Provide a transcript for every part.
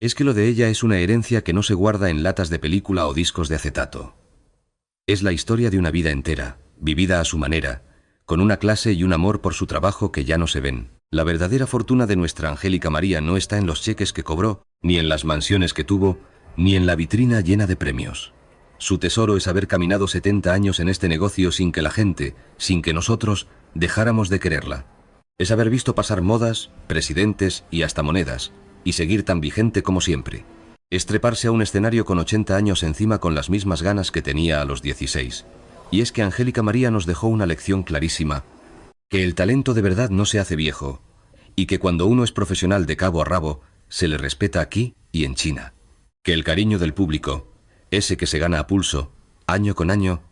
Es que lo de ella es una herencia que no se guarda en latas de película o discos de acetato. Es la historia de una vida entera, vivida a su manera, con una clase y un amor por su trabajo que ya no se ven. La verdadera fortuna de nuestra Angélica María no está en los cheques que cobró, ni en las mansiones que tuvo, ni en la vitrina llena de premios. Su tesoro es haber caminado 70 años en este negocio sin que la gente, sin que nosotros, dejáramos de quererla. Es haber visto pasar modas, presidentes y hasta monedas, y seguir tan vigente como siempre. Es treparse a un escenario con 80 años encima con las mismas ganas que tenía a los 16. Y es que Angélica María nos dejó una lección clarísima, que el talento de verdad no se hace viejo, y que cuando uno es profesional de cabo a rabo, se le respeta aquí y en China. Que el cariño del público, ese que se gana a pulso, año con año,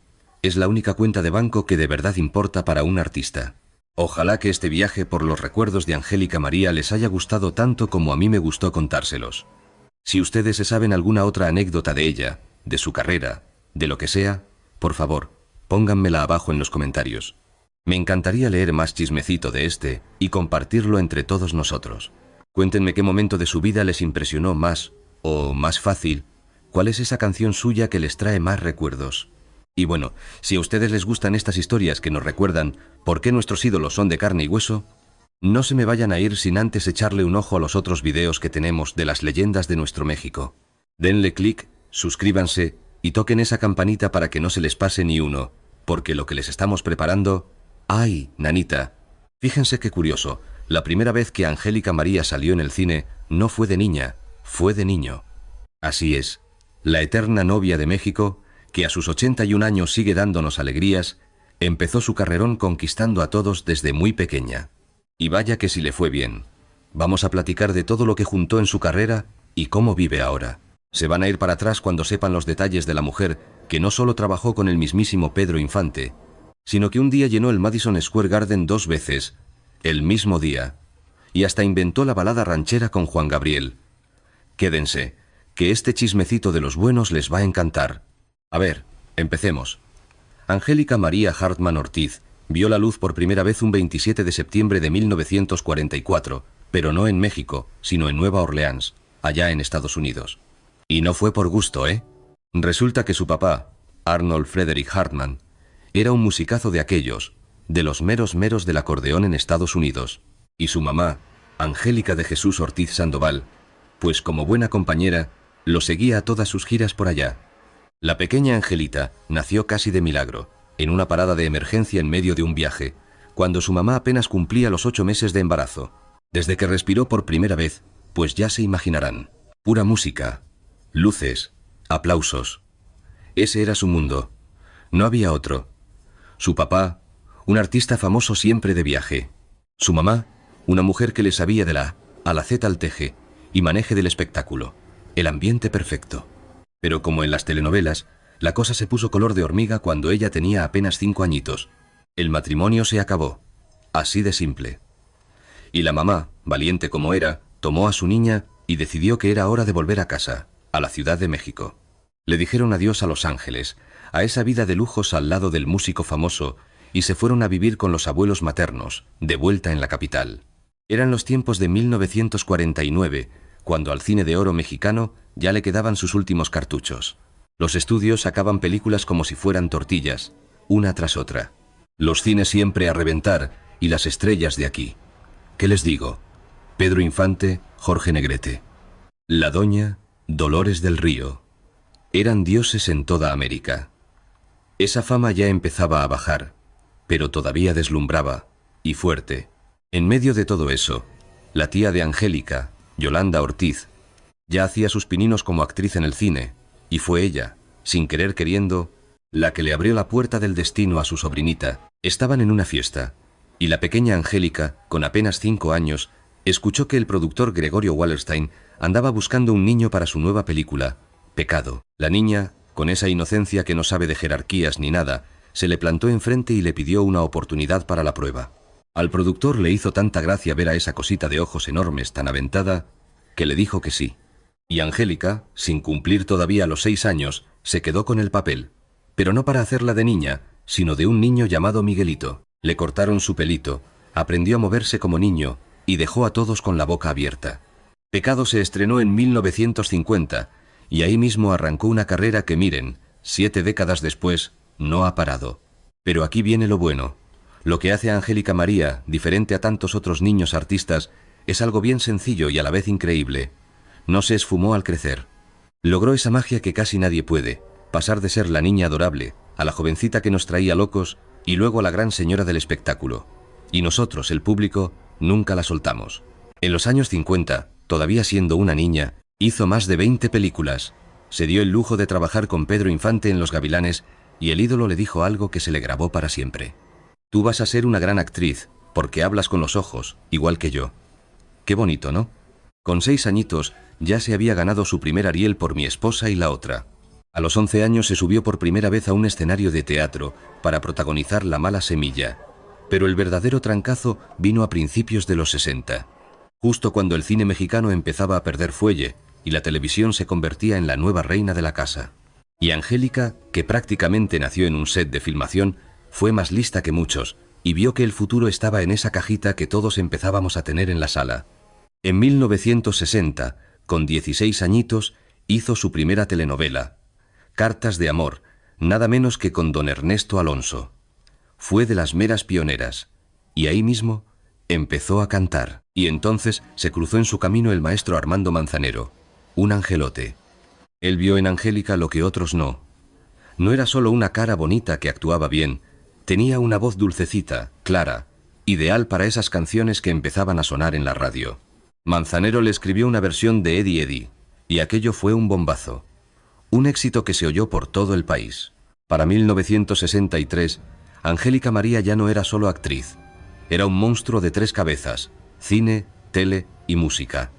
es la única cuenta de banco que de verdad importa para un artista. Ojalá que este viaje por los recuerdos de Angélica María les haya gustado tanto como a mí me gustó contárselos. Si ustedes se saben alguna otra anécdota de ella, de su carrera, de lo que sea, por favor, pónganmela abajo en los comentarios. Me encantaría leer más chismecito de este y compartirlo entre todos nosotros. Cuéntenme qué momento de su vida les impresionó más, o más fácil, cuál es esa canción suya que les trae más recuerdos. Y bueno, si a ustedes les gustan estas historias que nos recuerdan por qué nuestros ídolos son de carne y hueso, no se me vayan a ir sin antes echarle un ojo a los otros videos que tenemos de las leyendas de nuestro México. Denle clic, suscríbanse y toquen esa campanita para que no se les pase ni uno, porque lo que les estamos preparando... ¡Ay, nanita! Fíjense qué curioso, la primera vez que Angélica María salió en el cine no fue de niña, fue de niño. Así es, la eterna novia de México, que a sus 81 años sigue dándonos alegrías, empezó su carrerón conquistando a todos desde muy pequeña. Y vaya que si le fue bien. Vamos a platicar de todo lo que juntó en su carrera y cómo vive ahora. Se van a ir para atrás cuando sepan los detalles de la mujer que no solo trabajó con el mismísimo Pedro Infante, sino que un día llenó el Madison Square Garden 2 veces, el mismo día, y hasta inventó la balada ranchera con Juan Gabriel. Quédense, que este chismecito de los buenos les va a encantar. A ver, empecemos. Angélica María Hartman Ortiz vio la luz por primera vez un 27 de septiembre de 1944, pero no en México, sino en Nueva Orleans, allá en Estados Unidos. Y no fue por gusto, ¿eh? Resulta que su papá, Arnold Frederick Hartman, era un musicazo de aquellos, de los meros meros del acordeón en Estados Unidos, y su mamá, Angélica de Jesús Ortiz Sandoval, pues como buena compañera, lo seguía a todas sus giras por allá. La pequeña Angelita nació casi de milagro, en una parada de emergencia en medio de un viaje, cuando su mamá apenas cumplía los 8 meses de embarazo. Desde que respiró por primera vez, pues ya se imaginarán, pura música, luces, aplausos. Ese era su mundo, no había otro. Su papá, un artista famoso siempre de viaje. Su mamá, una mujer que le sabía de la A a la Z al teje y maneje del espectáculo, el ambiente perfecto. Pero como en las telenovelas, la cosa se puso color de hormiga cuando ella tenía apenas 5 añitos. El matrimonio se acabó, así de simple. Y la mamá, valiente como era, tomó a su niña y decidió que era hora de volver a casa, a la Ciudad de México. Le dijeron adiós a Los Ángeles, a esa vida de lujos al lado del músico famoso, y se fueron a vivir con los abuelos maternos, de vuelta en la capital. Eran los tiempos de 1949, cuando al cine de oro mexicano ya le quedaban sus últimos cartuchos. Los estudios sacaban películas como si fueran tortillas, una tras otra. Los cines siempre a reventar y las estrellas de aquí. ¿Qué les digo? Pedro Infante, Jorge Negrete. La doña, Dolores del Río. Eran dioses en toda América. Esa fama ya empezaba a bajar, pero todavía deslumbraba, y fuerte. En medio de todo eso, la tía de Angélica, Yolanda Ortiz, ya hacía sus pininos como actriz en el cine, y fue ella, sin querer queriendo, la que le abrió la puerta del destino a su sobrinita. Estaban en una fiesta, y la pequeña Angélica, con apenas 5 años, escuchó que el productor Gregorio Wallerstein andaba buscando un niño para su nueva película, Pecado. La niña, con esa inocencia que no sabe de jerarquías ni nada, se le plantó enfrente y le pidió una oportunidad para la prueba. Al productor le hizo tanta gracia ver a esa cosita de ojos enormes tan aventada, que le dijo que sí. Y Angélica, sin cumplir todavía los 6 años, se quedó con el papel, pero no para hacerla de niña, sino de un niño llamado Miguelito. Le cortaron su pelito, aprendió a moverse como niño y dejó a todos con la boca abierta. Pecado se estrenó en 1950 y ahí mismo arrancó una carrera que, miren, 7 décadas después, no ha parado. Pero aquí viene lo bueno. Lo que hace a Angélica María, diferente a tantos otros niños artistas, es algo bien sencillo y a la vez increíble. No se esfumó al crecer. Logró esa magia que casi nadie puede, pasar de ser la niña adorable, a la jovencita que nos traía locos y luego a la gran señora del espectáculo. Y nosotros, el público, nunca la soltamos. En los años 50, todavía siendo una niña, hizo más de 20 películas. Se dio el lujo de trabajar con Pedro Infante en Los Gavilanes y el ídolo le dijo algo que se le grabó para siempre. Tú vas a ser una gran actriz, porque hablas con los ojos, igual que yo. Qué bonito, ¿no? Con 6 añitos ya se había ganado su primer Ariel por Mi esposa y la otra. A los 11 años se subió por primera vez a un escenario de teatro para protagonizar La mala semilla. Pero el verdadero trancazo vino a principios de los 60. Justo cuando el cine mexicano empezaba a perder fuelle y la televisión se convertía en la nueva reina de la casa. Y Angélica, que prácticamente nació en un set de filmación, fue más lista que muchos y vio que el futuro estaba en esa cajita que todos empezábamos a tener en la sala. En 1960, con 16 añitos, hizo su primera telenovela, Cartas de amor, nada menos que con don Ernesto Alonso. Fue de las meras pioneras, y ahí mismo empezó a cantar. Y entonces se cruzó en su camino el maestro Armando Manzanero, un angelote. Él vio en Angélica lo que otros no. No era solo una cara bonita que actuaba bien, tenía una voz dulcecita, clara, ideal para esas canciones que empezaban a sonar en la radio. Manzanero le escribió una versión de Eddie Eddie, y aquello fue un bombazo. Un éxito que se oyó por todo el país. Para 1963, Angélica María ya no era solo actriz. Era un monstruo de 3 cabezas, cine, tele y música.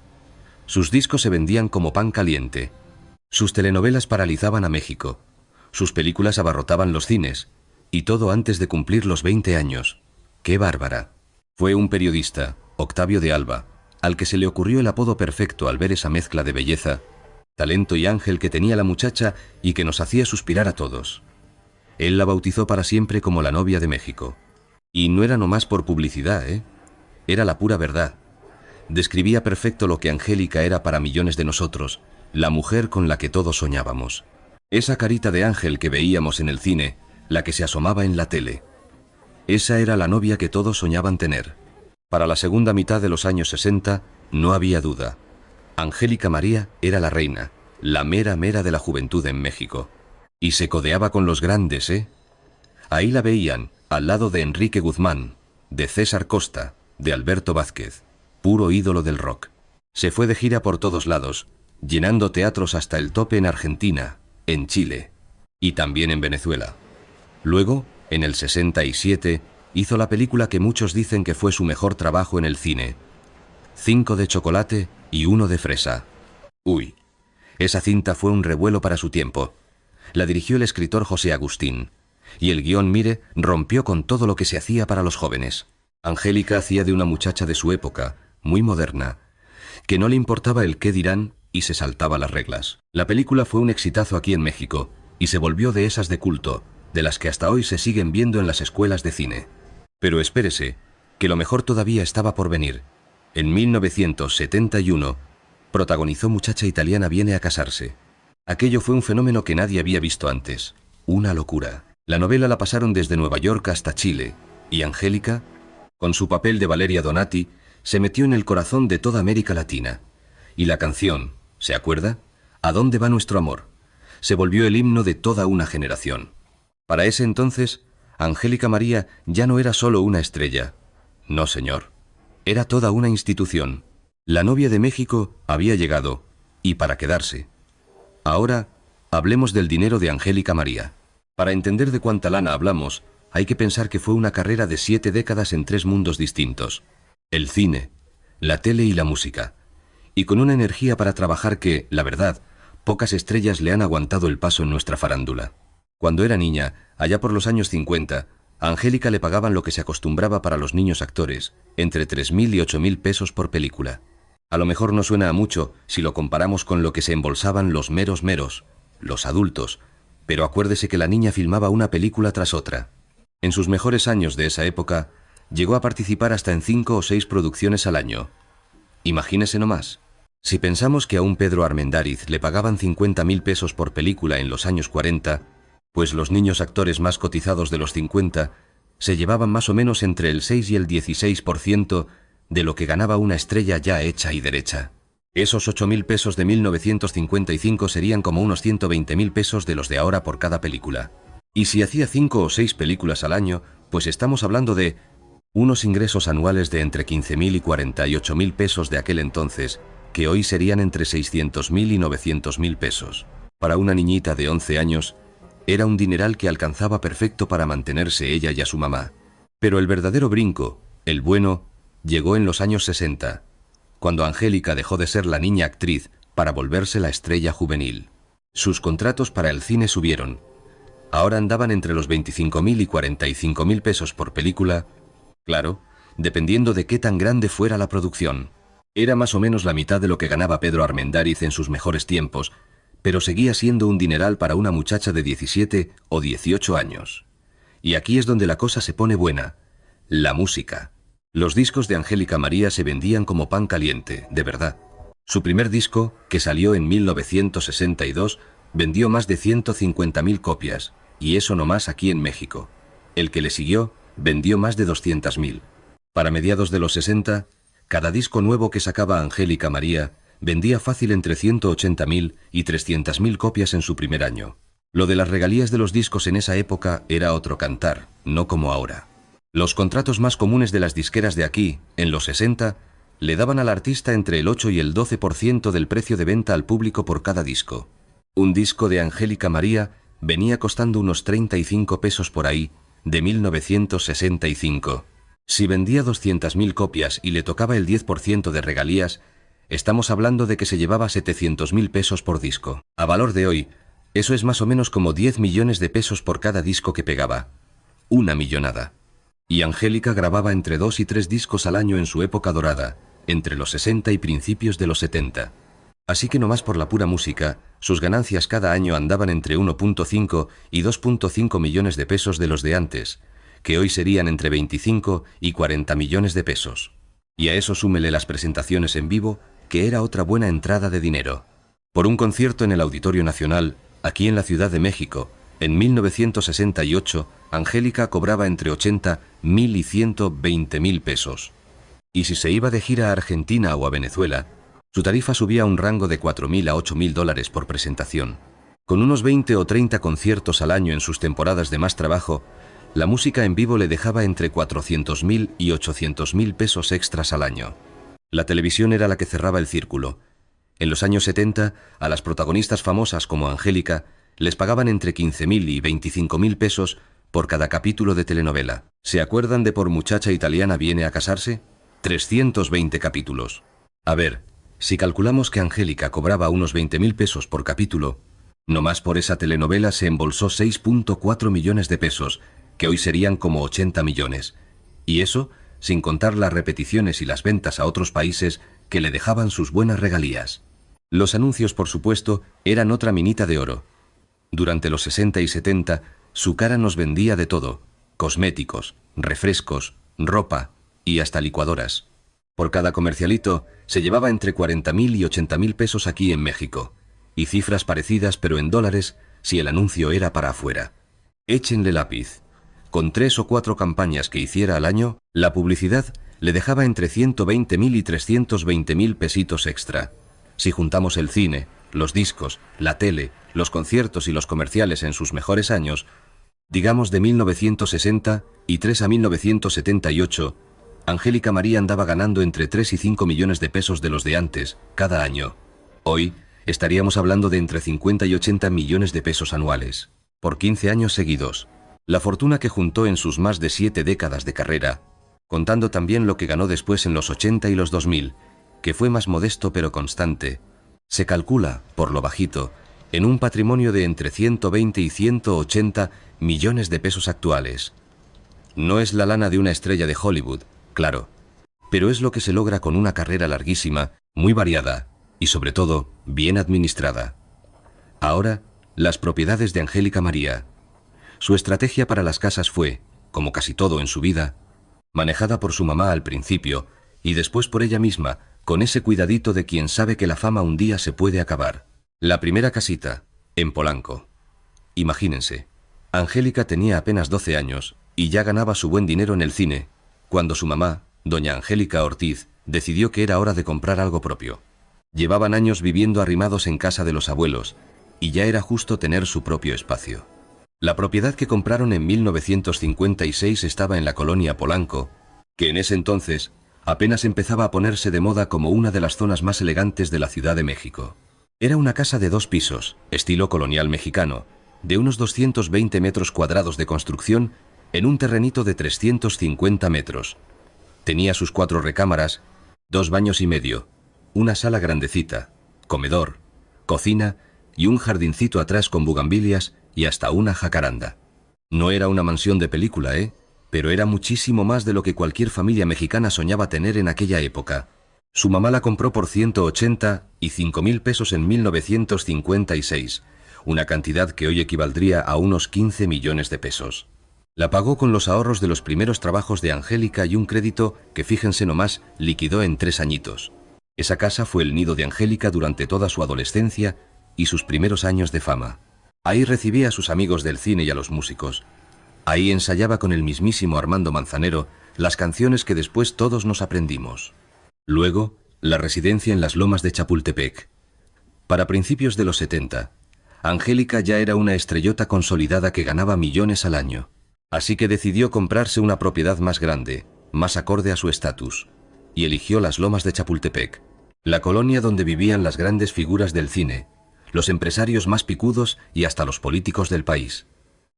Sus discos se vendían como pan caliente. Sus telenovelas paralizaban a México. Sus películas abarrotaban los cines. Y todo antes de cumplir los 20 años. ¡Qué bárbara! Fue un periodista, Octavio de Alba, al que se le ocurrió el apodo perfecto al ver esa mezcla de belleza, talento y ángel que tenía la muchacha y que nos hacía suspirar a todos. Él la bautizó para siempre como la novia de México. Y no era nomás por publicidad, ¿eh? Era la pura verdad. Describía perfecto lo que Angélica era para millones de nosotros, la mujer con la que todos soñábamos. Esa carita de ángel que veíamos en el cine, la que se asomaba en la tele. Esa era la novia que todos soñaban tener. Para la segunda mitad de los años 60, no había duda. Angélica María era la reina, la mera mera de la juventud en México. Y se codeaba con los grandes, ¿eh? Ahí la veían, al lado de Enrique Guzmán, de César Costa, de Alberto Vázquez, puro ídolo del rock. Se fue de gira por todos lados, llenando teatros hasta el tope en Argentina, en Chile y también en Venezuela. Luego, en el 67, hizo la película que muchos dicen que fue su mejor trabajo en el cine, 5 de chocolate y 1 de fresa. Uy, esa cinta fue un revuelo para su tiempo. La dirigió el escritor José Agustín, y el guión, mire, rompió con todo lo que se hacía para los jóvenes. Angélica hacía de una muchacha de su época, muy moderna, que no le importaba el qué dirán y se saltaba las reglas. La película fue un exitazo aquí en México, y se volvió de esas de culto, de las que hasta hoy se siguen viendo en las escuelas de cine. Pero espérese, que lo mejor todavía estaba por venir. En 1971, protagonizó Muchacha italiana viene a casarse. Aquello fue un fenómeno que nadie había visto antes. Una locura. La novela la pasaron desde Nueva York hasta Chile, y Angélica, con su papel de Valeria Donati, se metió en el corazón de toda América Latina. Y la canción, ¿se acuerda? ¿A dónde va nuestro amor? Se volvió el himno de toda una generación. Para ese entonces, Angélica María ya no era solo una estrella. No, señor. Era toda una institución. La novia de México había llegado, y para quedarse. Ahora, hablemos del dinero de Angélica María. Para entender de cuánta lana hablamos, hay que pensar que fue una carrera de 7 décadas en 3 mundos distintos. El cine, la tele y la música. Y con una energía para trabajar que, la verdad, pocas estrellas le han aguantado el paso en nuestra farándula. Cuando era niña, allá por los años 50, a Angélica le pagaban lo que se acostumbraba para los niños actores, entre 3.000 y 8.000 pesos por película. A lo mejor no suena a mucho si lo comparamos con lo que se embolsaban los meros, los adultos, pero acuérdese que la niña filmaba una película tras otra. En sus mejores años de esa época, llegó a participar hasta en 5 o 6 producciones al año. Imagínese nomás. Si pensamos que a un Pedro Armendáriz le pagaban 50.000 pesos por película en los años 40, pues los niños actores más cotizados de los 50 se llevaban más o menos entre el 6 y el 16% de lo que ganaba una estrella ya hecha y derecha. Esos 8.000 pesos de 1955 serían como unos 120.000 pesos de los de ahora por cada película. Y si hacía 5 o 6 películas al año, pues estamos hablando de unos ingresos anuales de entre 15.000 y 48.000 pesos de aquel entonces, que hoy serían entre 600.000 y 900.000 pesos. Para una niñita de 11 años, era un dineral que alcanzaba perfecto para mantenerse ella y a su mamá. Pero el verdadero brinco, el bueno, llegó en los años 60, cuando Angélica dejó de ser la niña actriz para volverse la estrella juvenil. Sus contratos para el cine subieron. Ahora andaban entre los 25.000 y 45.000 pesos por película, claro, dependiendo de qué tan grande fuera la producción. Era más o menos la mitad de lo que ganaba Pedro Armendáriz en sus mejores tiempos, pero seguía siendo un dineral para una muchacha de 17 o 18 años. Y aquí es donde la cosa se pone buena: la música. Los discos de Angélica María se vendían como pan caliente, de verdad. Su primer disco, que salió en 1962, vendió más de 150.000 copias, y eso nomás aquí en México. El que le siguió vendió más de 200.000. Para mediados de los 60, cada disco nuevo que sacaba Angélica María vendía fácil entre 180.000 y 300.000 copias en su primer año. Lo de las regalías de los discos en esa época era otro cantar, no como ahora. Los contratos más comunes de las disqueras de aquí, en los 60, le daban al artista entre el 8 y el 12% del precio de venta al público por cada disco. Un disco de Angélica María venía costando unos 35 pesos por ahí, de 1965. Si vendía 200.000 copias y le tocaba el 10% de regalías, estamos hablando de que se llevaba 700.000 pesos por disco. A valor de hoy, eso es más o menos como 10 millones de pesos por cada disco que pegaba. Una millonada. Y Angélica grababa entre 2 y 3 discos al año en su época dorada, entre los 60 y principios de los 70. Así que nomás por la pura música, sus ganancias cada año andaban entre 1.5 y 2.5 millones de pesos de los de antes, que hoy serían entre 25 y 40 millones de pesos. Y a eso súmele las presentaciones en vivo, que era otra buena entrada de dinero. Por un concierto en el Auditorio Nacional, aquí en la Ciudad de México, en 1968, Angélica cobraba entre 80.000 y 120.000 pesos. Y si se iba de gira a Argentina o a Venezuela, su tarifa subía a un rango de 4.000 a 8.000 dólares por presentación. Con unos 20 o 30 conciertos al año en sus temporadas de más trabajo, la música en vivo le dejaba entre 400.000 y 800.000 pesos extras al año. La televisión era la que cerraba el círculo. En los años 70, a las protagonistas famosas como Angélica les pagaban entre 15.000 y 25.000 pesos por cada capítulo de telenovela. ¿Se acuerdan de Por muchacha italiana viene a casarse? 320 capítulos. A ver, si calculamos que Angélica cobraba unos 20.000 pesos por capítulo, nomás por esa telenovela se embolsó 6.4 millones de pesos, que hoy serían como 80 millones. Y eso sin contar las repeticiones y las ventas a otros países que le dejaban sus buenas regalías. Los anuncios, por supuesto, eran otra minita de oro. Durante los 60 y 70, su cara nos vendía de todo: cosméticos, refrescos, ropa y hasta licuadoras. Por cada comercialito se llevaba entre 40.000 y 80.000 pesos aquí en México, y cifras parecidas pero en dólares si el anuncio era para afuera. Échenle lápiz. Con 3 o 4 campañas que hiciera al año, la publicidad le dejaba entre 120.000 y 320.000 pesitos extra. Si juntamos el cine, los discos, la tele, los conciertos y los comerciales en sus mejores años, digamos de 1963 a 1978, Angélica María andaba ganando entre 3 y 5 millones de pesos de los de antes, cada año. Hoy estaríamos hablando de entre 50 y 80 millones de pesos anuales, por 15 años seguidos. La fortuna que juntó en sus más de 7 décadas de carrera, contando también lo que ganó después en los 80 y los 2000, que fue más modesto pero constante, se calcula, por lo bajito, en un patrimonio de entre 120 y 180 millones de pesos actuales. No es la lana de una estrella de Hollywood, claro, pero es lo que se logra con una carrera larguísima, muy variada y sobre todo bien administrada. Ahora, las propiedades de Angélica María. Su estrategia para las casas fue, como casi todo en su vida, manejada por su mamá al principio y después por ella misma, con ese cuidadito de quien sabe que la fama un día se puede acabar. La primera casita, en Polanco. Imagínense, Angélica tenía apenas 12 años y ya ganaba su buen dinero en el cine, cuando su mamá, doña Angélica Ortiz, decidió que era hora de comprar algo propio. Llevaban años viviendo arrimados en casa de los abuelos, y ya era justo tener su propio espacio. La propiedad que compraron en 1956 estaba en la colonia Polanco, que en ese entonces apenas empezaba a ponerse de moda como una de las zonas más elegantes de la Ciudad de México. Era una casa de 2 pisos, estilo colonial mexicano, de unos 220 metros cuadrados de construcción en un terrenito de 350 metros. Tenía sus 4 recámaras, 2 baños y medio, una sala grandecita, comedor, cocina y un jardincito atrás con bugambilias y hasta una jacaranda. No era una mansión de película, pero era muchísimo más de lo que cualquier familia mexicana soñaba tener en aquella época. Su mamá la compró por 185.000 pesos en 1956, una cantidad que hoy equivaldría a unos 15 millones de pesos. La pagó con los ahorros de los primeros trabajos de Angélica y un crédito que, fíjense nomás, liquidó en 3 añitos. Esa casa fue el nido de Angélica durante toda su adolescencia y sus primeros años de fama. Ahí recibía a sus amigos del cine y a los músicos. Ahí ensayaba con el mismísimo Armando Manzanero las canciones que después todos nos aprendimos. Luego, la residencia en las Lomas de Chapultepec. Para principios de los 70, Angélica ya era una estrellota consolidada que ganaba millones al año. Así que decidió comprarse una propiedad más grande, más acorde a su estatus, y eligió las Lomas de Chapultepec, la colonia donde vivían las grandes figuras del cine, los empresarios más picudos y hasta los políticos del país.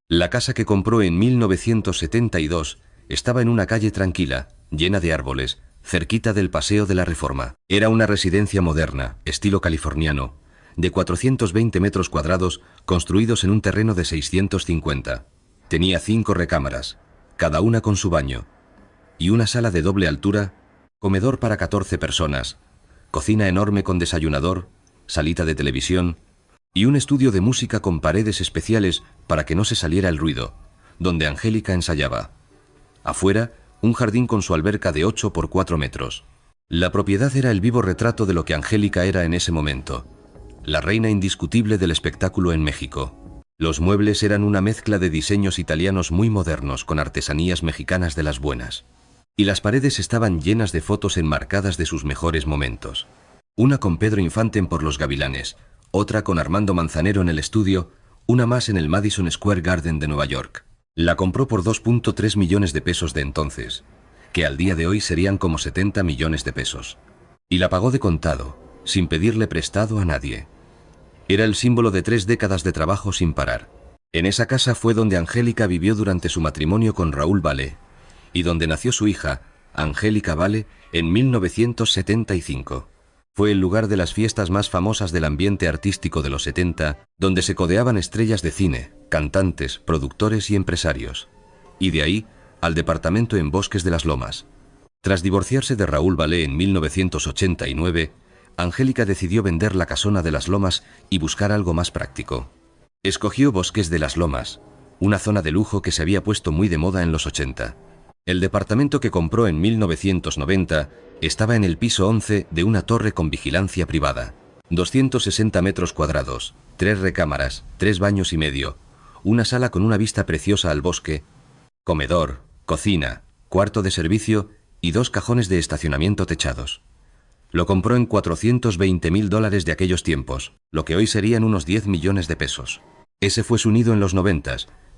La casa que compró en 1972 estaba en una calle tranquila, llena de árboles, cerquita del Paseo de la Reforma. Era una residencia moderna, estilo californiano, de 420 metros cuadrados, construidos en un terreno de 650. Tenía 5 recámaras, cada una con su baño, y una sala de doble altura, comedor para 14 personas, cocina enorme con desayunador, salita de televisión y un estudio de música con paredes especiales para que no se saliera el ruido, donde Angélica ensayaba. Afuera, un jardín con su alberca de 8 por 4 metros. La propiedad era el vivo retrato de lo que Angélica era en ese momento, la reina indiscutible del espectáculo en México. Los muebles eran una mezcla de diseños italianos muy modernos con artesanías mexicanas de las buenas. Y las paredes estaban llenas de fotos enmarcadas de sus mejores momentos. Una con Pedro Infante en Por los Gavilanes, otra con Armando Manzanero en el estudio, una más en el Madison Square Garden de Nueva York. La compró por 2.3 millones de pesos de entonces, que al día de hoy serían como 70 millones de pesos. Y la pagó de contado, sin pedirle prestado a nadie. Era el símbolo de 3 décadas de trabajo sin parar. En esa casa fue donde Angélica vivió durante su matrimonio con Raúl Vale, y donde nació su hija, Angélica Vale, en 1975. Fue el lugar de las fiestas más famosas del ambiente artístico de los 70, donde se codeaban estrellas de cine, cantantes, productores y empresarios. Y de ahí, al departamento en Bosques de las Lomas. Tras divorciarse de Raúl Vale en 1989, Angélica decidió vender la casona de las Lomas y buscar algo más práctico. Escogió Bosques de las Lomas, una zona de lujo que se había puesto muy de moda en los 80. El departamento que compró en 1990 estaba en el piso 11 de una torre con vigilancia privada. 260 metros cuadrados, 3 recámaras, 3 baños y medio, una sala con una vista preciosa al bosque, comedor, cocina, cuarto de servicio y 2 cajones de estacionamiento techados. Lo compró en $420.000 de aquellos tiempos, lo que hoy serían unos 10 millones de pesos. Ese fue su nido en los 90,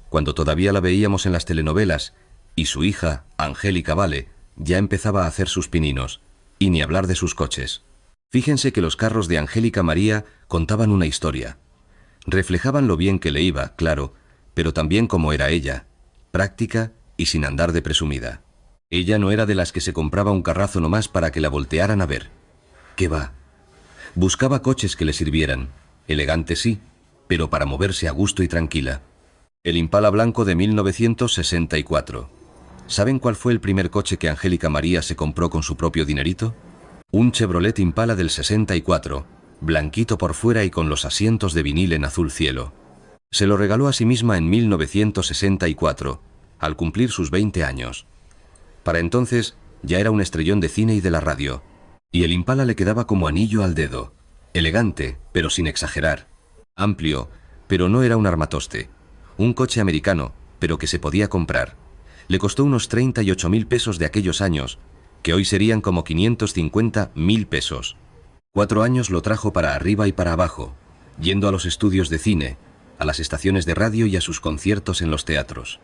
cuando todavía la veíamos en las telenovelas, y su hija, Angélica Vale, ya empezaba a hacer sus pininos, y ni hablar de sus coches. Fíjense que los carros de Angélica María contaban una historia. Reflejaban lo bien que le iba, claro, pero también cómo era ella, práctica y sin andar de presumida. Ella no era de las que se compraba un carrazo nomás para que la voltearan a ver. ¿Qué va? Buscaba coches que le sirvieran, elegantes sí, pero para moverse a gusto y tranquila. El Impala blanco de 1964. ¿Saben cuál fue el primer coche que Angélica María se compró con su propio dinerito? Un Chevrolet Impala del 64, blanquito por fuera y con los asientos de vinil en azul cielo. Se lo regaló a sí misma en 1964, al cumplir sus 20 años. Para entonces ya era un estrellón de cine y de la radio. Y el Impala le quedaba como anillo al dedo. Elegante, pero sin exagerar. Amplio, pero no era un armatoste. Un coche americano, pero que se podía comprar. Le costó unos 38.000 pesos de aquellos años, que hoy serían como 550.000 pesos. 4 años lo trajo para arriba y para abajo, yendo a los estudios de cine, a las estaciones de radio y a sus conciertos en los teatros.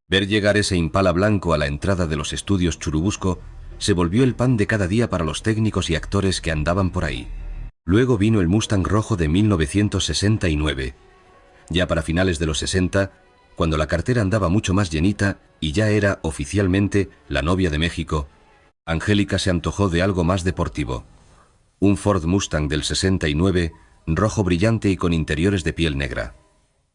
Ver llegar ese Impala blanco a la entrada de los estudios Churubusco se volvió el pan de cada día para los técnicos y actores que andaban por ahí. Luego vino el Mustang rojo de 1969. Ya para finales de los 60, cuando la cartera andaba mucho más llenita y ya era oficialmente la novia de México, Angélica se antojó de algo más deportivo. Un Ford Mustang del 69, rojo brillante y con interiores de piel negra.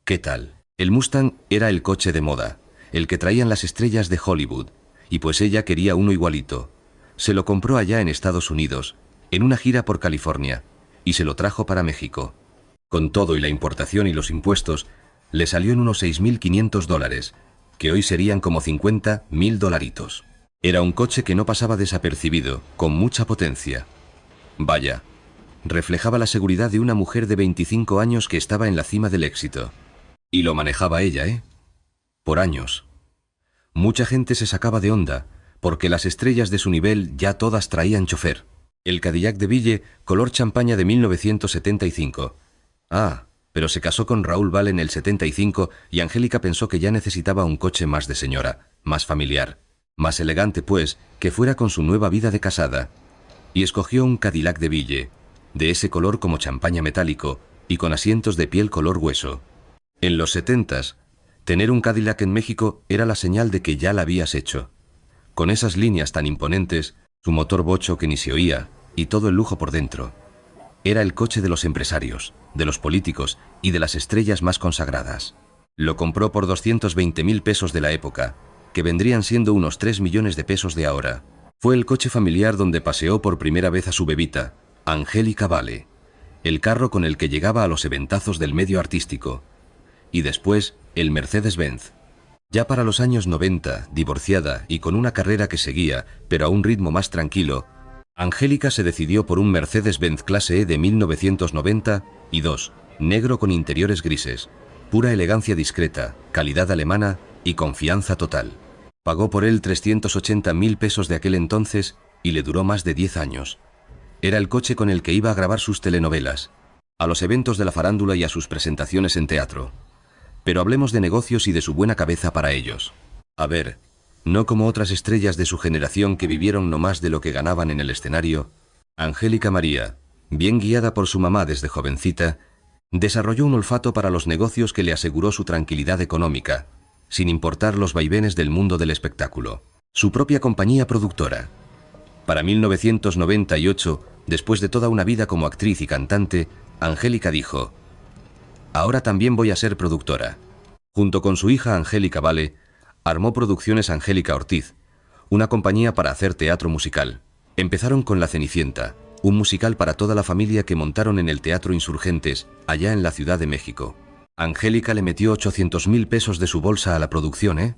¿Qué tal? El Mustang era el coche de moda, el que traían las estrellas de Hollywood, y pues ella quería uno igualito. Se lo compró allá en Estados Unidos, en una gira por California, y se lo trajo para México. Con todo y la importación y los impuestos, le salió en unos $6.500, que hoy serían como 50.000 dolaritos. Era un coche que no pasaba desapercibido, con mucha potencia. Vaya, reflejaba la seguridad de una mujer de 25 años que estaba en la cima del éxito. Y lo manejaba ella, ¿eh? Por años. Mucha gente se sacaba de onda, porque las estrellas de su nivel ya todas traían chofer. El Cadillac de Ville, color champaña de 1975. Ah, pero se casó con Raúl Val en el 75 y Angélica pensó que ya necesitaba un coche más de señora, más familiar, más elegante pues, que fuera con su nueva vida de casada. Y escogió un Cadillac de Ville, de ese color como champaña metálico y con asientos de piel color hueso. En los 70s, tener un Cadillac en México era la señal de que ya la habías hecho. Con esas líneas tan imponentes, su motor bocho que ni se oía y todo el lujo por dentro. Era el coche de los empresarios, de los políticos y de las estrellas más consagradas. Lo compró por 220.000 pesos de la época, que vendrían siendo unos 3 millones de pesos de ahora. Fue el coche familiar donde paseó por primera vez a su bebita, Angélica Vale, el carro con el que llegaba a los eventazos del medio artístico. Y después, el Mercedes-Benz. Ya para los años 90, divorciada y con una carrera que seguía, pero a un ritmo más tranquilo, Angélica se decidió por un Mercedes-Benz Clase E de 1992, negro con interiores grises, pura elegancia discreta, calidad alemana y confianza total. Pagó por él 380.000 pesos de aquel entonces y le duró más de 10 años. Era el coche con el que iba a grabar sus telenovelas, a los eventos de la farándula y a sus presentaciones en teatro. Pero hablemos de negocios y de su buena cabeza para ellos. A ver, no como otras estrellas de su generación que vivieron no más de lo que ganaban en el escenario, Angélica María, bien guiada por su mamá desde jovencita, desarrolló un olfato para los negocios que le aseguró su tranquilidad económica, sin importar los vaivenes del mundo del espectáculo. Su propia compañía productora. Para 1998, después de toda una vida como actriz y cantante, Angélica dijo: «Ahora también voy a ser productora». Junto con su hija Angélica Vale, armó Producciones Angélica Ortiz, una compañía para hacer teatro musical. Empezaron con La Cenicienta, un musical para toda la familia que montaron en el Teatro Insurgentes, allá en la Ciudad de México. Angélica le metió 800.000 pesos de su bolsa a la producción,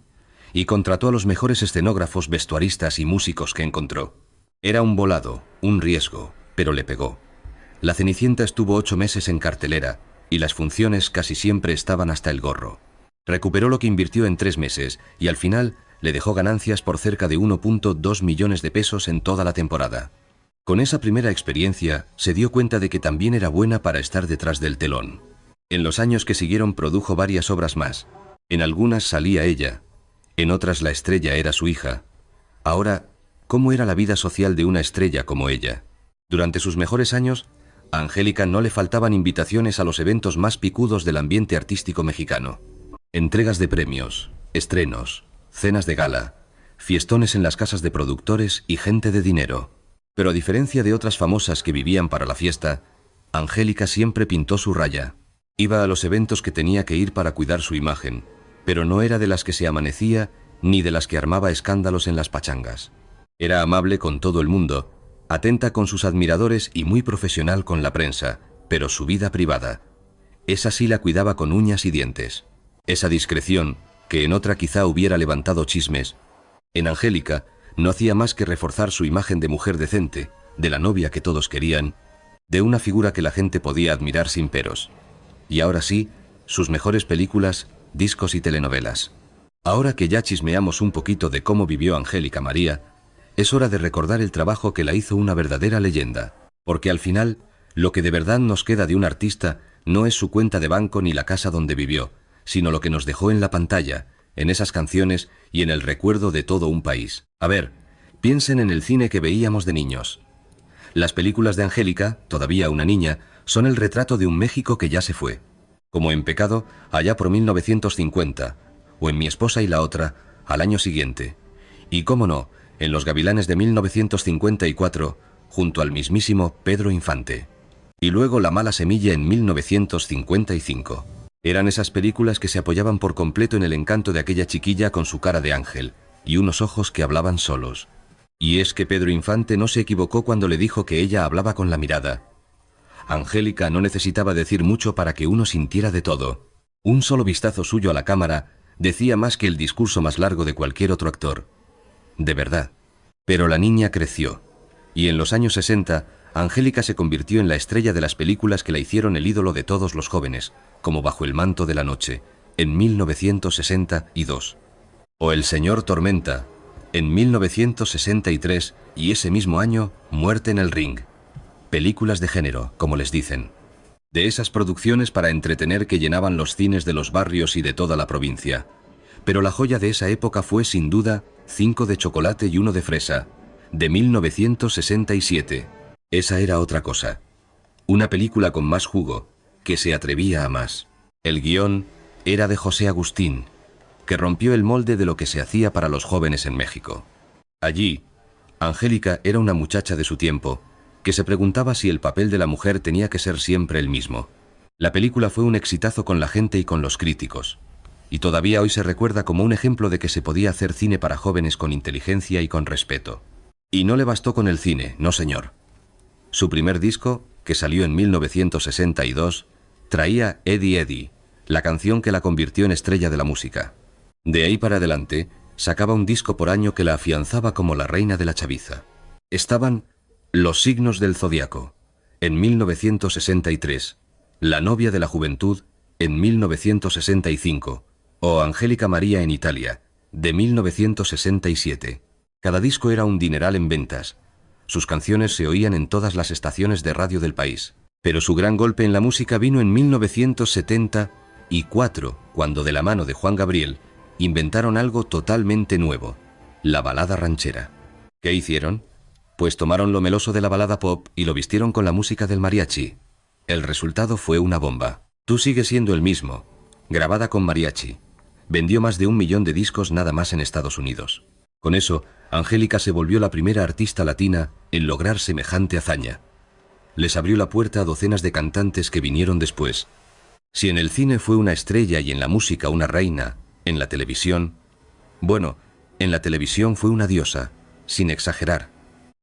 y contrató a los mejores escenógrafos, vestuaristas y músicos que encontró. Era un volado, un riesgo, pero le pegó. La Cenicienta estuvo 8 meses en cartelera, y las funciones casi siempre estaban hasta el gorro. Recuperó lo que invirtió en 3 meses, y al final le dejó ganancias por cerca de 1,2 millones de pesos en toda la temporada. Con esa primera experiencia, se dio cuenta de que también era buena para estar detrás del telón. En los años que siguieron produjo varias obras más. En algunas salía ella, en otras la estrella era su hija. Ahora, ¿cómo era la vida social de una estrella como ella? Durante sus mejores años, a Angélica no le faltaban invitaciones a los eventos más picudos del ambiente artístico mexicano. Entregas de premios, estrenos, cenas de gala, fiestones en las casas de productores y gente de dinero. Pero a diferencia de otras famosas que vivían para la fiesta, Angélica siempre pintó su raya. Iba a los eventos que tenía que ir para cuidar su imagen, pero no era de las que se amanecía ni de las que armaba escándalos en las pachangas. Era amable con todo el mundo, atenta con sus admiradores y muy profesional con la prensa, pero su vida privada, esa sí la cuidaba con uñas y dientes. Esa discreción, que en otra quizá hubiera levantado chismes, en Angélica no hacía más que reforzar su imagen de mujer decente, de la novia que todos querían, de una figura que la gente podía admirar sin peros. Y ahora sí, sus mejores películas, discos y telenovelas. Ahora que ya chismeamos un poquito de cómo vivió Angélica María, es hora de recordar el trabajo que la hizo una verdadera leyenda. Porque al final, lo que de verdad nos queda de un artista no es su cuenta de banco ni la casa donde vivió, sino lo que nos dejó en la pantalla, en esas canciones y en el recuerdo de todo un país. A ver, piensen en el cine que veíamos de niños. Las películas de Angélica, todavía una niña, son el retrato de un México que ya se fue. Como en Pecado, allá por 1950, o en Mi esposa y la otra, al año siguiente. Y cómo no, en Los Gavilanes de 1954, junto al mismísimo Pedro Infante. Y luego La mala semilla en 1955. Eran esas películas que se apoyaban por completo en el encanto de aquella chiquilla con su cara de ángel, y unos ojos que hablaban solos. Y es que Pedro Infante no se equivocó cuando le dijo que ella hablaba con la mirada. Angélica no necesitaba decir mucho para que uno sintiera de todo. Un solo vistazo suyo a la cámara decía más que el discurso más largo de cualquier otro actor. De verdad. Pero la niña creció, y en los años 60, Angélica se convirtió en la estrella de las películas que la hicieron el ídolo de todos los jóvenes, como Bajo el manto de la noche, en 1962. O El señor Tormenta, en 1963, y ese mismo año, Muerte en el ring. Películas de género, como les dicen. De esas producciones para entretener que llenaban los cines de los barrios y de toda la provincia. Pero la joya de esa época fue, sin duda, 5 de chocolate y 1 de fresa, de 1967. Esa era otra cosa. Una película con más jugo, que se atrevía a más. El guión era de José Agustín, que rompió el molde de lo que se hacía para los jóvenes en México. Allí, Angélica era una muchacha de su tiempo, que se preguntaba si el papel de la mujer tenía que ser siempre el mismo. La película fue un exitazo con la gente y con los críticos, y todavía hoy se recuerda como un ejemplo de que se podía hacer cine para jóvenes con inteligencia y con respeto. Y no le bastó con el cine, no señor. Su primer disco, que salió en 1962, traía Eddie Eddie, la canción que la convirtió en estrella de la música. De ahí para adelante, sacaba un disco por año que la afianzaba como la reina de la chaviza. Estaban Los signos del zodiaco, en 1963, La novia de la juventud, en 1965, o Angélica María en Italia, de 1967. Cada disco era un dineral en ventas. Sus canciones se oían en todas las estaciones de radio del país. Pero su gran golpe en la música vino en 1974, cuando de la mano de Juan Gabriel, inventaron algo totalmente nuevo, la balada ranchera. ¿Qué hicieron? Pues tomaron lo meloso de la balada pop y lo vistieron con la música del mariachi. El resultado fue una bomba. Tú sigues siendo el mismo, grabada con mariachi. Vendió más de 1 millón de discos nada más en Estados Unidos. Con eso, Angélica se volvió la primera artista latina en lograr semejante hazaña. Les abrió la puerta a docenas de cantantes que vinieron después. Si en el cine fue una estrella y en la música una reina, en la televisión... Bueno, en la televisión fue una diosa, sin exagerar.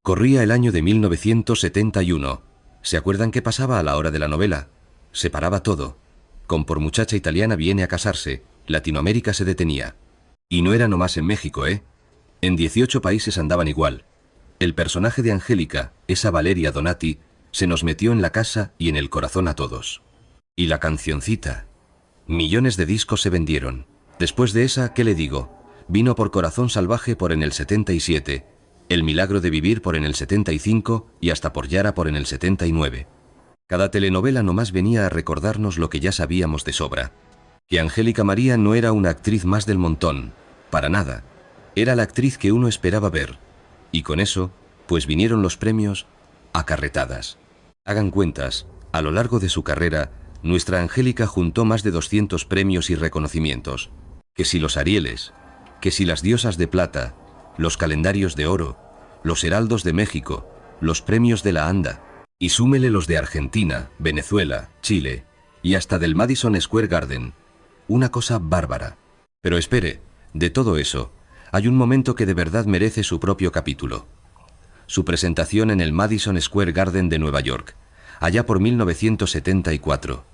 Corría el año de 1971. ¿Se acuerdan qué pasaba a la hora de la novela? Se paraba todo. Con Por muchacha italiana viene a casarse, Latinoamérica se detenía. Y no era nomás en México, ¿eh? En 18 países andaban igual. El personaje de Angélica, esa Valeria Donati, se nos metió en la casa y en el corazón a todos. Y la cancioncita. Millones de discos se vendieron. Después de esa, ¿qué le digo? Vino Por corazón salvaje por en el 77, El milagro de vivir por en el 75 y hasta Por Yara por en el 79. Cada telenovela nomás venía a recordarnos lo que ya sabíamos de sobra. Que Angélica María no era una actriz más del montón, para nada. Era la actriz que uno esperaba ver. Y con eso, pues vinieron los premios a carretadas. Hagan cuentas, a lo largo de su carrera, nuestra Angélica juntó más de 200 premios y reconocimientos. Que si los Arieles, que si las Diosas de Plata, los Calendarios de Oro, los Heraldos de México, los premios de la ANDA, y súmele los de Argentina, Venezuela, Chile, y hasta del Madison Square Garden. Una cosa bárbara. Pero espere, de todo eso, hay un momento que de verdad merece su propio capítulo. Su presentación en el Madison Square Garden de Nueva York, allá por 1974.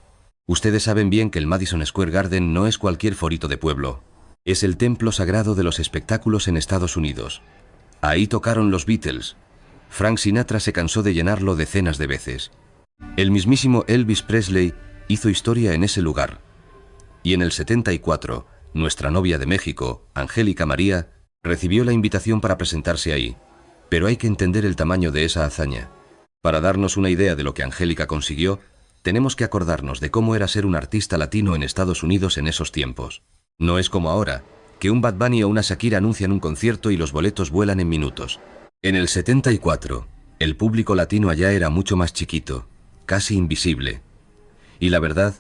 Ustedes saben bien que el Madison Square Garden no es cualquier forito de pueblo. Es el templo sagrado de los espectáculos en Estados Unidos. Ahí tocaron los Beatles. Frank Sinatra se cansó de llenarlo decenas de veces. El mismísimo Elvis Presley hizo historia en ese lugar. Y en el 74, nuestra novia de México, Angélica María, recibió la invitación para presentarse ahí. Pero hay que entender el tamaño de esa hazaña. Para darnos una idea de lo que Angélica consiguió, tenemos que acordarnos de cómo era ser un artista latino en Estados Unidos en esos tiempos. No es como ahora, que un Bad Bunny o una Shakira anuncian un concierto y los boletos vuelan en minutos. En el 74, el público latino allá era mucho más chiquito, casi invisible. Y la verdad,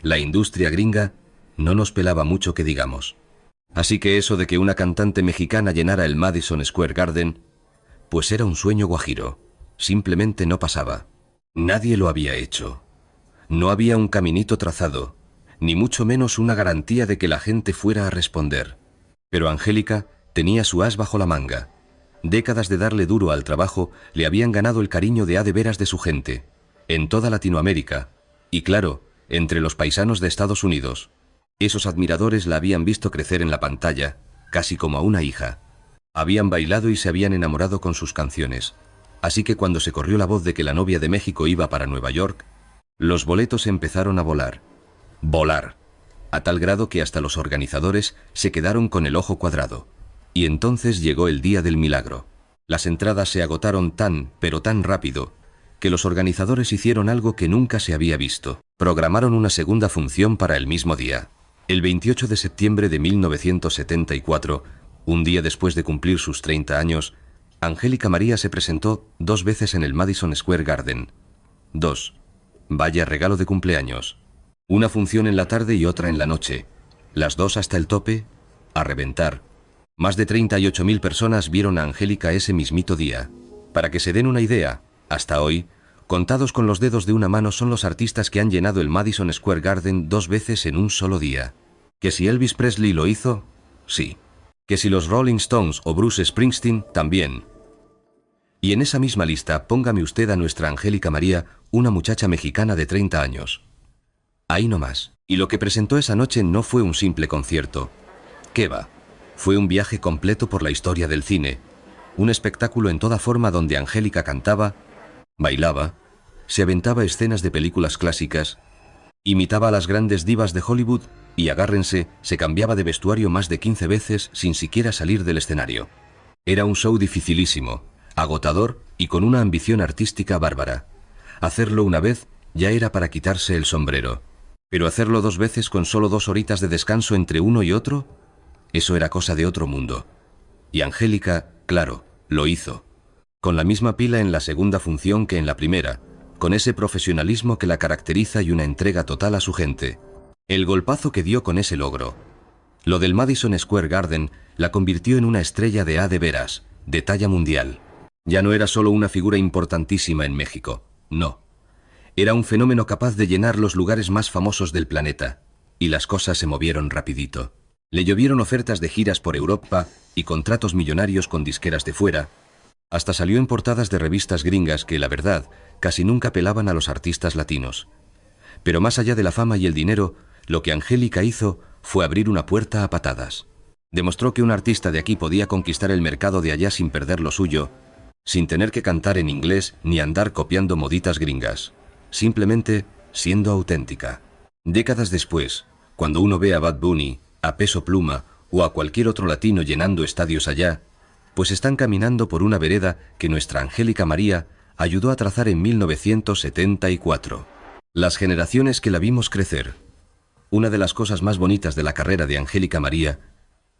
la industria gringa no nos pelaba mucho que digamos. Así que eso de que una cantante mexicana llenara el Madison Square Garden, pues era un sueño guajiro. Simplemente no pasaba. Nadie lo había hecho. No había un caminito trazado, ni mucho menos una garantía de que la gente fuera a responder. Pero Angélica tenía su as bajo la manga. Décadas de darle duro al trabajo le habían ganado el cariño de a de veras de su gente, en toda Latinoamérica, y claro, entre los paisanos de Estados Unidos. Esos admiradores la habían visto crecer en la pantalla, casi como a una hija. Habían bailado y se habían enamorado con sus canciones. Así que cuando se corrió la voz de que la novia de México iba para Nueva York, los boletos empezaron a volar. Volar. A tal grado que hasta los organizadores se quedaron con el ojo cuadrado. Y entonces llegó el día del milagro. Las entradas se agotaron tan, pero tan rápido, que los organizadores hicieron algo que nunca se había visto. Programaron una segunda función para el mismo día. El 28 de septiembre de 1974, un día después de cumplir sus 30 años, Angélica María se presentó 2 veces en el Madison Square Garden. 2. Vaya regalo de cumpleaños. Una función en la tarde y otra en la noche. Las dos hasta el tope, a reventar. Más de 38.000 personas vieron a Angélica ese mismito día. Para que se den una idea, hasta hoy, contados con los dedos de una mano son los artistas que han llenado el Madison Square Garden 2 veces en un solo día. ¿Que si Elvis Presley lo hizo? Sí. ¿Que si los Rolling Stones o Bruce Springsteen? También. Y en esa misma lista, póngame usted a nuestra Angélica María, una muchacha mexicana de 30 años. Ahí nomás. Y lo que presentó esa noche no fue un simple concierto. ¿Qué va? Fue un viaje completo por la historia del cine. Un espectáculo en toda forma donde Angélica cantaba, bailaba, se aventaba escenas de películas clásicas, imitaba a las grandes divas de Hollywood y, agárrense, se cambiaba de vestuario más de 15 veces sin siquiera salir del escenario. Era un show dificilísimo, agotador y con una ambición artística bárbara. Hacerlo una vez ya era para quitarse el sombrero. Pero hacerlo 2 veces con solo 2 horitas de descanso entre uno y otro, eso era cosa de otro mundo. Y Angélica, claro, lo hizo. Con la misma pila en la segunda función que en la primera, con ese profesionalismo que la caracteriza y una entrega total a su gente. El golpazo que dio con ese logro. Lo del Madison Square Garden la convirtió en una estrella de a de veras, de talla mundial. Ya no era solo una figura importantísima en México, no. Era un fenómeno capaz de llenar los lugares más famosos del planeta. Y las cosas se movieron rapidito. Le llovieron ofertas de giras por Europa y contratos millonarios con disqueras de fuera. Hasta salió en portadas de revistas gringas que, la verdad, casi nunca pelaban a los artistas latinos. Pero más allá de la fama y el dinero, lo que Angélica hizo fue abrir una puerta a patadas. Demostró que un artista de aquí podía conquistar el mercado de allá sin perder lo suyo, sin tener que cantar en inglés ni andar copiando moditas gringas. Simplemente siendo auténtica. Décadas después, cuando uno ve a Bad Bunny, a Peso Pluma o a cualquier otro latino llenando estadios allá, pues están caminando por una vereda que nuestra Angélica María ayudó a trazar en 1974. Las generaciones que la vimos crecer. Una de las cosas más bonitas de la carrera de Angélica María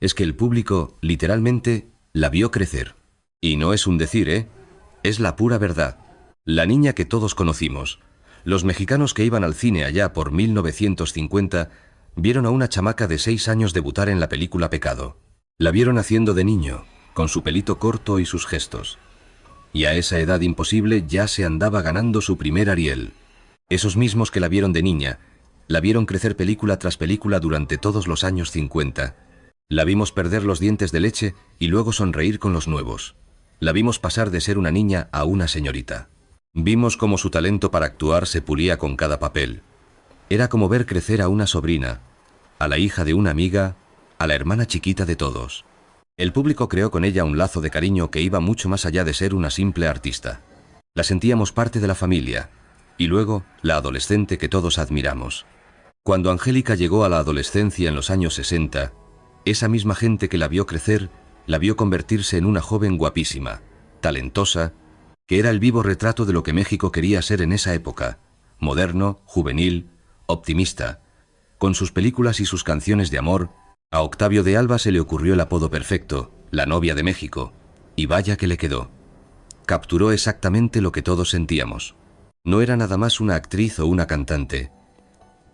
es que el público, literalmente, la vio crecer. Y no es un decir, ¿eh? Es la pura verdad. La niña que todos conocimos. Los mexicanos que iban al cine allá por 1950 vieron a una chamaca de 6 años debutar en la película Pecado. La vieron haciendo de niño, con su pelito corto y sus gestos. Y a esa edad imposible ya se andaba ganando su primer Ariel. Esos mismos que la vieron de niña, la vieron crecer película tras película durante todos los años 50. La vimos perder los dientes de leche y luego sonreír con los nuevos. La vimos pasar de ser una niña a una señorita. Vimos cómo su talento para actuar se pulía con cada papel. Era como ver crecer a una sobrina, a la hija de una amiga, a la hermana chiquita de todos. El público creó con ella un lazo de cariño que iba mucho más allá de ser una simple artista. La sentíamos parte de la familia, y luego la adolescente que todos admiramos. Cuando Angélica llegó a la adolescencia en los años 60, esa misma gente que la vio crecer, la vio convertirse en una joven guapísima, talentosa, que era el vivo retrato de lo que México quería ser en esa época, moderno, juvenil, optimista. Con sus películas y sus canciones de amor, a Octavio de Alba se le ocurrió el apodo perfecto, la novia de México, y vaya que le quedó. Capturó exactamente lo que todos sentíamos. No era nada más una actriz o una cantante.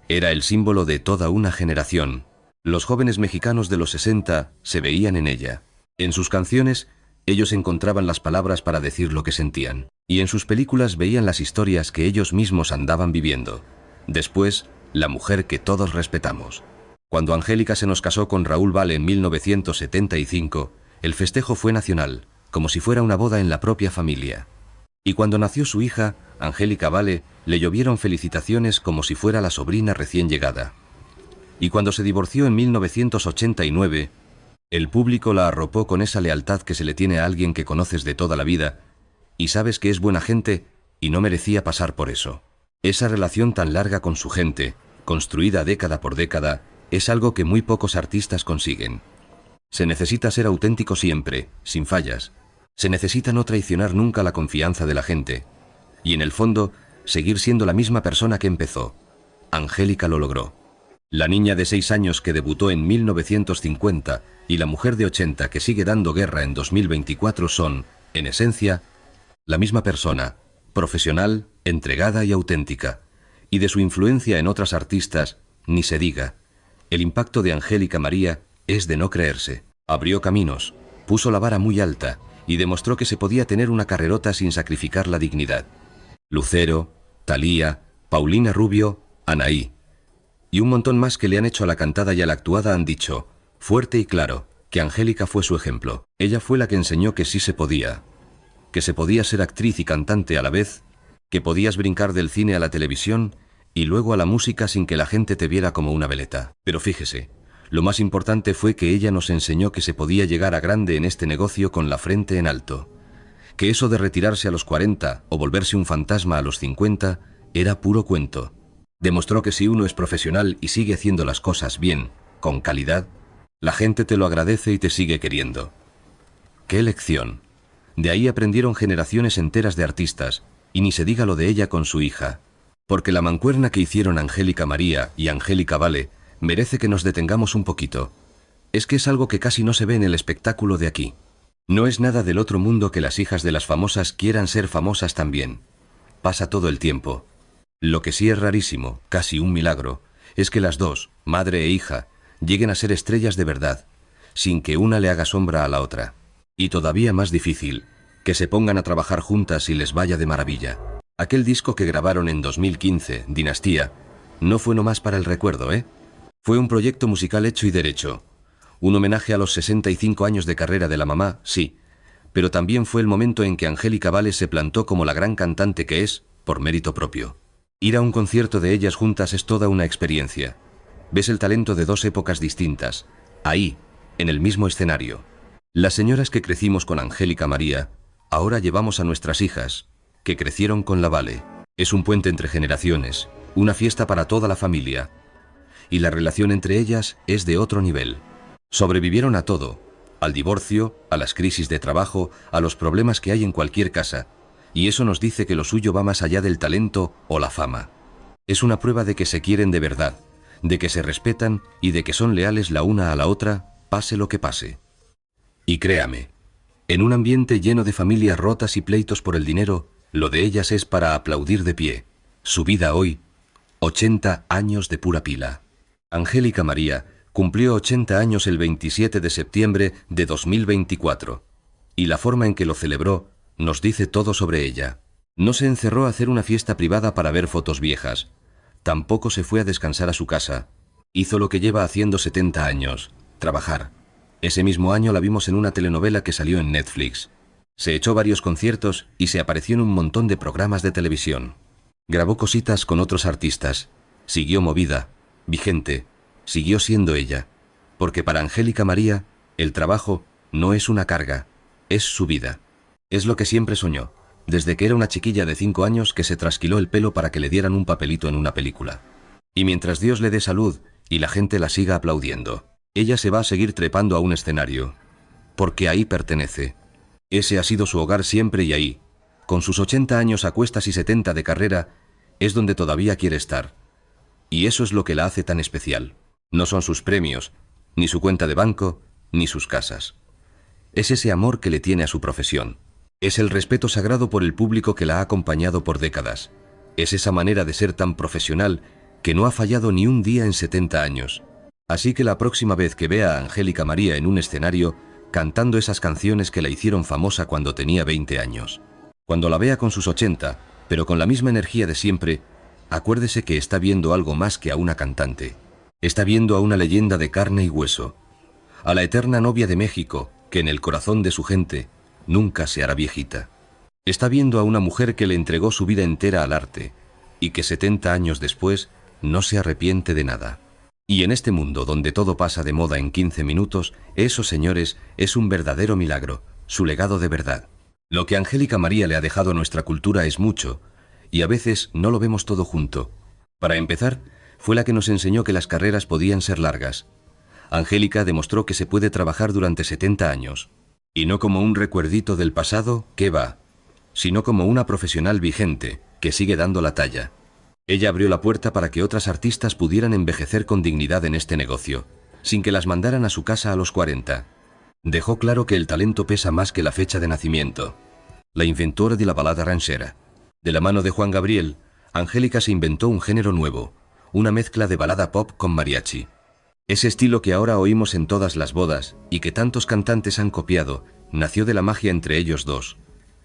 Era el símbolo de toda una generación. Los jóvenes mexicanos de los 60 se veían en ella. En sus canciones, ellos encontraban las palabras para decir lo que sentían. Y en sus películas veían las historias que ellos mismos andaban viviendo. Después, la mujer que todos respetamos. Cuando Angélica se nos casó con Raúl Vale en 1975, el festejo fue nacional, como si fuera una boda en la propia familia. Y cuando nació su hija, Angélica Vale, le llovieron felicitaciones como si fuera la sobrina recién llegada. Y cuando se divorció en 1989, el público la arropó con esa lealtad que se le tiene a alguien que conoces de toda la vida, y sabes que es buena gente y no merecía pasar por eso. Esa relación tan larga con su gente, construida década por década, es algo que muy pocos artistas consiguen. Se necesita ser auténtico siempre, sin fallas. Se necesita no traicionar nunca la confianza de la gente. Y en el fondo, seguir siendo la misma persona que empezó. Angélica lo logró. La niña de 6 años que debutó en 1950 y la mujer de 80 que sigue dando guerra en 2024 son, en esencia, la misma persona, profesional, entregada y auténtica. Y de su influencia en otras artistas, ni se diga. El impacto de Angélica María es de no creerse. Abrió caminos, puso la vara muy alta y demostró que se podía tener una carrerota sin sacrificar la dignidad. Lucero, Thalía, Paulina Rubio, Anaí y un montón más que le han hecho a la cantada y a la actuada han dicho, fuerte y claro, que Angélica fue su ejemplo. Ella fue la que enseñó que sí se podía. Que se podía ser actriz y cantante a la vez, que podías brincar del cine a la televisión y luego a la música sin que la gente te viera como una veleta. Pero fíjese, lo más importante fue que ella nos enseñó que se podía llegar a grande en este negocio con la frente en alto. Que eso de retirarse a los 40 o volverse un fantasma a los 50 era puro cuento. Demostró que si uno es profesional y sigue haciendo las cosas bien, con calidad, la gente te lo agradece y te sigue queriendo. ¡Qué lección! De ahí aprendieron generaciones enteras de artistas, y ni se diga lo de ella con su hija. Porque la mancuerna que hicieron Angélica María y Angélica Vale merece que nos detengamos un poquito. Es que es algo que casi no se ve en el espectáculo de aquí. No es nada del otro mundo que las hijas de las famosas quieran ser famosas también. Pasa todo el tiempo. Lo que sí es rarísimo, casi un milagro, es que las dos, madre e hija, lleguen a ser estrellas de verdad, sin que una le haga sombra a la otra. Y todavía más difícil, que se pongan a trabajar juntas y les vaya de maravilla. Aquel disco que grabaron en 2015, Dinastía, no fue nomás para el recuerdo, ¿eh? Fue un proyecto musical hecho y derecho. Un homenaje a los 65 años de carrera de la mamá, sí, pero también fue el momento en que Angélica Vale se plantó como la gran cantante que es, por mérito propio. Ir a un concierto de ellas juntas es toda una experiencia. Ves el talento de dos épocas distintas, ahí, en el mismo escenario. Las señoras que crecimos con Angélica María, ahora llevamos a nuestras hijas, que crecieron con la Vale. Es un puente entre generaciones, una fiesta para toda la familia. Y la relación entre ellas es de otro nivel. Sobrevivieron a todo, al divorcio, a las crisis de trabajo, a los problemas que hay en cualquier casa. Y eso nos dice que lo suyo va más allá del talento o la fama. Es una prueba de que se quieren de verdad, de que se respetan y de que son leales la una a la otra, pase lo que pase. Y créame, en un ambiente lleno de familias rotas y pleitos por el dinero, lo de ellas es para aplaudir de pie. Su vida hoy, 80 años de pura pila. Angélica María cumplió 80 años el 27 de septiembre de 2024, y la forma en que lo celebró nos dice todo sobre ella. No se encerró a hacer una fiesta privada para ver fotos viejas. Tampoco se fue a descansar a su casa. Hizo lo que lleva haciendo 70 años, trabajar. Ese mismo año la vimos en una telenovela que salió en Netflix. Se echó varios conciertos y se apareció en un montón de programas de televisión. Grabó cositas con otros artistas. Siguió movida, vigente, siguió siendo ella. Porque para Angélica María, el trabajo no es una carga, es su vida. Es lo que siempre soñó, desde que era una chiquilla de 5 años que se trasquiló el pelo para que le dieran un papelito en una película. Y mientras Dios le dé salud y la gente la siga aplaudiendo, ella se va a seguir trepando a un escenario, porque ahí pertenece. Ese ha sido su hogar siempre y ahí, con sus 80 años a cuestas y 70 de carrera, es donde todavía quiere estar. Y eso es lo que la hace tan especial. No son sus premios, ni su cuenta de banco, ni sus casas. Es ese amor que le tiene a su profesión. Es el respeto sagrado por el público que la ha acompañado por décadas. Es esa manera de ser tan profesional que no ha fallado ni un día en 70 años. Así que la próxima vez que vea a Angélica María en un escenario, cantando esas canciones que la hicieron famosa cuando tenía 20 años. Cuando la vea con sus 80, pero con la misma energía de siempre, acuérdese que está viendo algo más que a una cantante. Está viendo a una leyenda de carne y hueso, a la eterna novia de México, que en el corazón de su gente nunca se hará viejita. Está viendo a una mujer que le entregó su vida entera al arte, y que 70 años después no se arrepiente de nada. Y en este mundo donde todo pasa de moda en 15 minutos, eso, señores, es un verdadero milagro, su legado de verdad. Lo que Angélica María le ha dejado a nuestra cultura es mucho, y a veces no lo vemos todo junto. Para empezar, fue la que nos enseñó que las carreras podían ser largas. Angélica demostró que se puede trabajar durante 70 años, y no como un recuerdito del pasado que va, sino como una profesional vigente que sigue dando la talla. Ella abrió la puerta para que otras artistas pudieran envejecer con dignidad en este negocio, sin que las mandaran a su casa a los 40. Dejó claro que el talento pesa más que la fecha de nacimiento. La inventora de la balada ranchera. De la mano de Juan Gabriel, Angélica se inventó un género nuevo, una mezcla de balada pop con mariachi. Ese estilo que ahora oímos en todas las bodas y que tantos cantantes han copiado, nació de la magia entre ellos dos,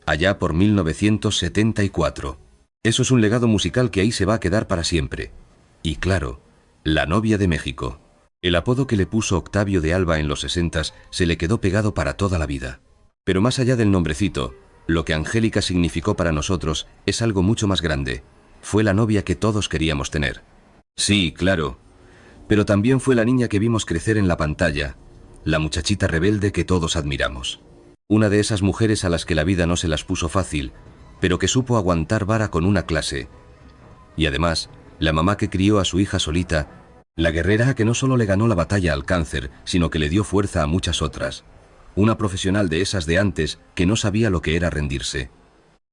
allá por 1974. Eso es un legado musical que ahí se va a quedar para siempre. Y claro, la novia de México. El apodo que le puso Octavio de Alba en los 60s se le quedó pegado para toda la vida. Pero más allá del nombrecito, lo que Angélica significó para nosotros es algo mucho más grande. Fue la novia que todos queríamos tener. Sí, claro. Pero también fue la niña que vimos crecer en la pantalla, la muchachita rebelde que todos admiramos. Una de esas mujeres a las que la vida no se las puso fácil, pero que supo aguantar vara con una clase. Y además, la mamá que crió a su hija solita, la guerrera que no solo le ganó la batalla al cáncer, sino que le dio fuerza a muchas otras. Una profesional de esas de antes que no sabía lo que era rendirse.